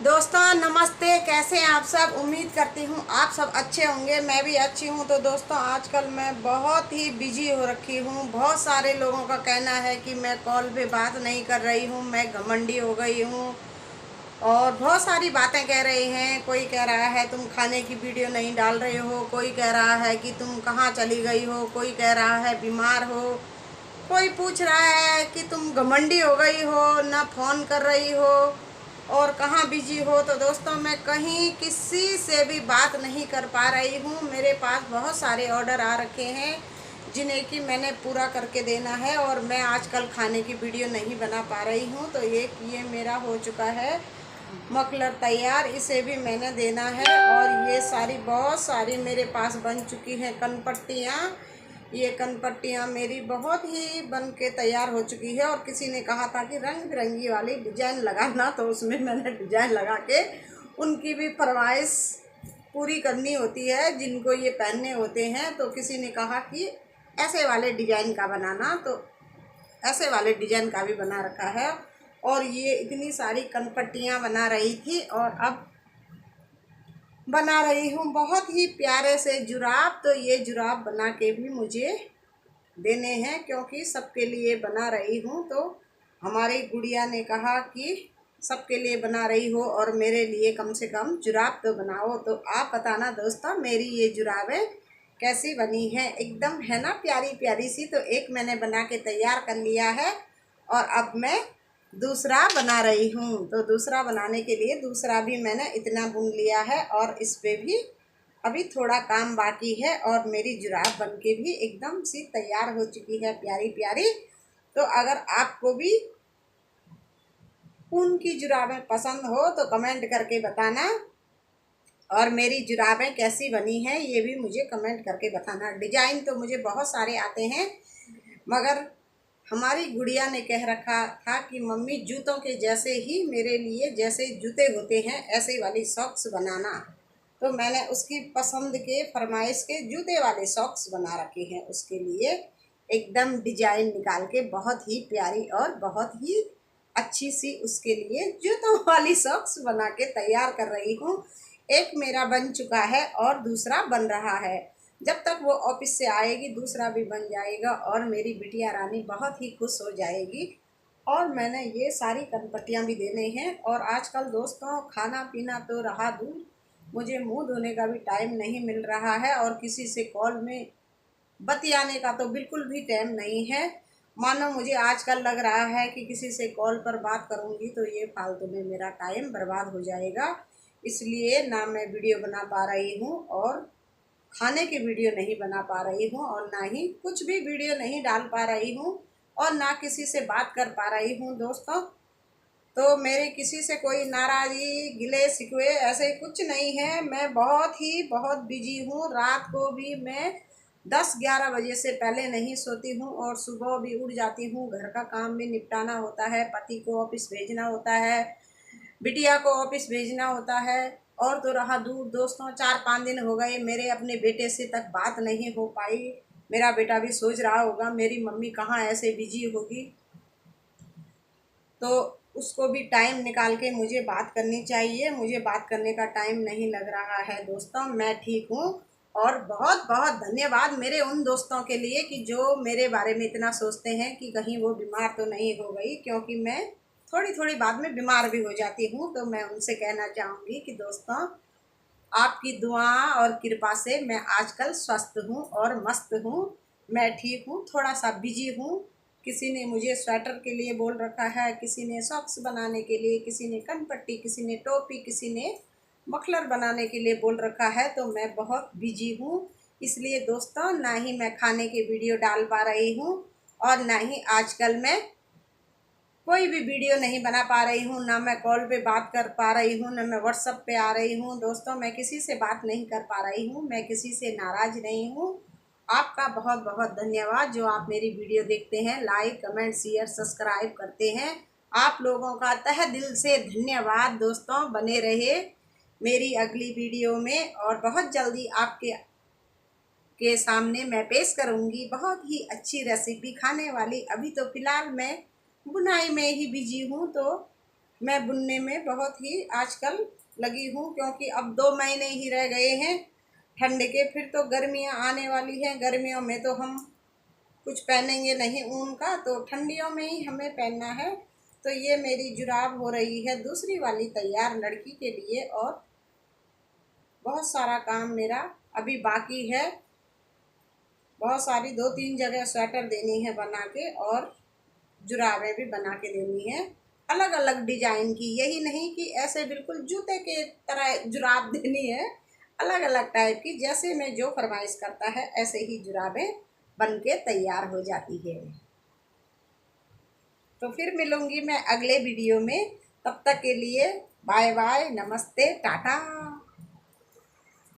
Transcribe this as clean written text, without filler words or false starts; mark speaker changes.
Speaker 1: दोस्तों नमस्ते, कैसे हैं आप सब। उम्मीद करती हूँ आप सब अच्छे होंगे, मैं भी अच्छी हूँ। तो दोस्तों आजकल मैं बहुत ही बिजी हो रखी हूँ। बहुत सारे लोगों का कहना है कि मैं कॉल पे बात नहीं कर रही हूँ, मैं घमंडी हो गई हूँ और बहुत सारी बातें कह रहे हैं। कोई कह रहा है तुम खाने की वीडियो नहीं डाल रहे हो, कोई कह रहा है कि तुम कहाँ चली गई हो, कोई कह रहा है बीमार हो, कोई पूछ रहा है कि तुम घमंडी हो गई हो, ना फ़ोन कर रही हो और कहाँ बिजी हो। तो दोस्तों मैं कहीं किसी से भी बात नहीं कर पा रही हूँ। मेरे पास बहुत सारे ऑर्डर आ रखे हैं जिन्हें कि मैंने पूरा करके देना है और मैं आजकल खाने की वीडियो नहीं बना पा रही हूँ। तो ये मेरा हो चुका है मफलर तैयार, इसे भी मैंने देना है। और ये सारी बहुत सारी मेरे पास बन चुकी हैं कनपट्टियाँ। ये कनपट्टियाँ मेरी बहुत ही बन के तैयार हो चुकी है और किसी ने कहा था कि रंग बिरंगी वाली डिजाइन लगाना, तो उसमें मैंने डिजाइन लगा के उनकी भी फरमाइश पूरी करनी होती है जिनको ये पहनने होते हैं। तो किसी ने कहा कि ऐसे वाले डिजाइन का बनाना, तो ऐसे वाले डिजाइन का भी बना रखा है। और ये इतनी सारी कनपट्टियाँ बना रही थी और अब बना रही हूँ बहुत ही प्यारे से जुराब। तो ये जुराब बना के भी मुझे देने हैं क्योंकि सबके लिए बना रही हूँ। तो हमारी गुड़िया ने कहा कि सबके लिए बना रही हो और मेरे लिए कम से कम जुराब तो बनाओ। तो आप बताना दोस्तों मेरी ये जुराबें कैसी बनी है, एकदम है ना प्यारी प्यारी सी। तो एक मैंने बना के तैयार कर लिया है और अब मैं दूसरा बना रही हूँ। तो दूसरा बनाने के लिए दूसरा भी मैंने इतना बुन लिया है और इस पे भी अभी थोड़ा काम बाकी है और मेरी जुराब बन के भी एकदम सी तैयार हो चुकी है, प्यारी प्यारी। तो अगर आपको भी ऊन की जुराबें पसंद हो तो कमेंट करके बताना और मेरी जुराबें कैसी बनी हैं ये भी मुझे कमेंट करके बताना। डिजाइन तो मुझे बहुत सारे आते हैं मगर हमारी गुड़िया ने कह रखा था कि मम्मी जूतों के जैसे ही मेरे लिए जैसे जूते होते हैं ऐसे वाली सॉक्स बनाना। तो मैंने उसकी पसंद के फरमाइश के जूते वाले सॉक्स बना रखे हैं उसके लिए, एकदम डिजाइन निकाल के बहुत ही प्यारी और बहुत ही अच्छी सी उसके लिए जूतों वाली सॉक्स बना के तैयार कर रही हूँ। एक मेरा बन चुका है और दूसरा बन रहा है। जब तक वो ऑफिस से आएगी दूसरा भी बन जाएगा और मेरी बिटिया रानी बहुत ही खुश हो जाएगी। और मैंने ये सारी कनपट्टियाँ भी देने हैं। और आजकल दोस्तों खाना पीना तो रहा दूर, मुझे मुंह धोने का भी टाइम नहीं मिल रहा है और किसी से कॉल में बतियाने का तो बिल्कुल भी टाइम नहीं है। मानो मुझे आजकल लग रहा है कि किसी से कॉल पर बात करूंगी तो ये फालतू में मेरा टाइम बर्बाद हो जाएगा। इसलिए ना मैं वीडियो बना पा रही हूँ और खाने की वीडियो नहीं बना पा रही हूँ और ना ही कुछ भी वीडियो नहीं डाल पा रही हूँ और ना किसी से बात कर पा रही हूँ दोस्तों। तो मेरे किसी से कोई नाराज़गी गिले शिकवे ऐसे कुछ नहीं है। मैं बहुत बिजी हूँ। रात को भी मैं 10-11 बजे से पहले नहीं सोती हूँ और सुबह भी उठ जाती हूँ। घर का काम भी निपटाना होता है, पति को ऑफिस भेजना होता है, बिटिया को ऑफिस भेजना होता है। और तो रहा दूर दोस्तों 4-5 दिन हो गए मेरे अपने बेटे से तक बात नहीं हो पाई। मेरा बेटा भी सोच रहा होगा मेरी मम्मी कहाँ ऐसे बिजी होगी। तो उसको भी टाइम निकाल के मुझे बात करनी चाहिए। मुझे बात करने का टाइम नहीं लग रहा है दोस्तों। मैं ठीक हूँ और बहुत बहुत धन्यवाद मेरे उन दोस्तों के लिए कि जो मेरे बारे में इतना सोचते हैं कि कहीं वो बीमार तो नहीं हो गई, क्योंकि मैं थोड़ी थोड़ी बाद में बीमार भी हो जाती हूँ। तो मैं उनसे कहना चाहूँगी कि दोस्तों आपकी दुआ और कृपा से मैं आजकल स्वस्थ हूँ और मस्त हूँ। मैं ठीक हूँ, थोड़ा सा बिजी हूँ। किसी ने मुझे स्वेटर के लिए बोल रखा है, किसी ने सॉक्स बनाने के लिए, किसी ने कनपट्टी, किसी ने टोपी, किसी ने मफलर बनाने के लिए बोल रखा है। तो मैं बहुत बिजी हूँ, इसलिए दोस्तों ना ही मैं खाने की वीडियो डाल पा रही हूँ और ना ही आजकल मैं कोई भी वीडियो नहीं बना पा रही हूँ। ना मैं कॉल पे बात कर पा रही हूँ, ना मैं व्हाट्सएप पे आ रही हूँ। दोस्तों मैं किसी से बात नहीं कर पा रही हूँ, मैं किसी से नाराज़ नहीं हूँ। आपका बहुत बहुत धन्यवाद जो आप मेरी वीडियो देखते हैं, लाइक कमेंट शेयर सब्सक्राइब करते हैं। आप लोगों का तहे दिल से धन्यवाद दोस्तों। बने रहे मेरी अगली वीडियो में और बहुत जल्दी आपके सामने मैं पेश करूंगी बहुत ही अच्छी रेसिपी खाने वाली। अभी तो फ़िलहाल मैं बुनाई में ही बिजी हूँ। तो मैं बुनने में बहुत ही आजकल लगी हूँ, क्योंकि अब 2 महीने ही रह गए हैं ठंड के, फिर तो गर्मियाँ आने वाली हैं। गर्मियों में तो हम कुछ पहनेंगे नहीं ऊन का, तो ठंडियों में ही हमें पहनना है। तो ये मेरी जुराब हो रही है दूसरी वाली तैयार लड़की के लिए, और बहुत सारा काम मेरा अभी बाकी है। बहुत सारी 2-3 जगह स्वेटर देनी है बना के, और जुराबें भी बना के देनी है अलग अलग डिजाइन की। यही नहीं कि ऐसे बिल्कुल जूते के तरह जुराब देनी है, अलग अलग टाइप की। जैसे मैं जो फरमाइश करता है ऐसे ही जुराबें बन के तैयार हो जाती है। तो फिर मिलूंगी मैं अगले वीडियो में। तब तक के लिए बाय बाय, नमस्ते, टाटा।